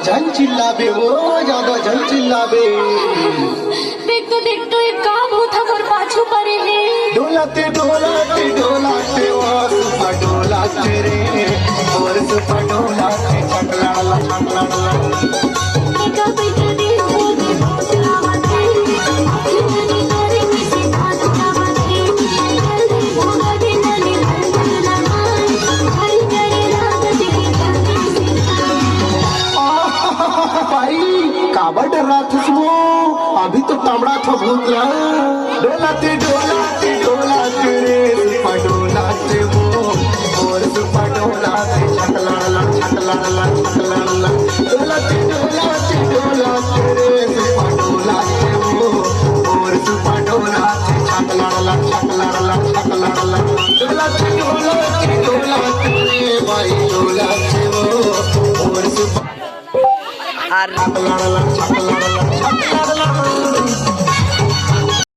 झन चिल्लाबे वो ज्यादा झन चिल्लाबे। देख तो एक काम होता मोर पाछू परे है। डोलाते डोलाते डोलाते वो सुपा डोलाते रे और सुपा डोलाते छकलाला छकलाला। एका बैठा दे बोले बोलावते आखिरी करे किसी बात जावते जल्दी होगा दिन ने लगा हरी करे लागत की भाई काबा डर रहा था वो अभी तो तमड़ा था भूत रहा। डोलाते डोलाते डोलाते रे सुपा डोलाते वो और सुपा डोलाते छकलाला छकलाला छकलाला। डोलाते डोलाते डोलाते रे सुपा डोलाते वो और सुपा डोलाते छकलाला छकलाला छकलाला। डोलाते डोलाते डोलाते रे भाई डोलाते वो और सुपा আর छकलाला छकलाला छकलाला।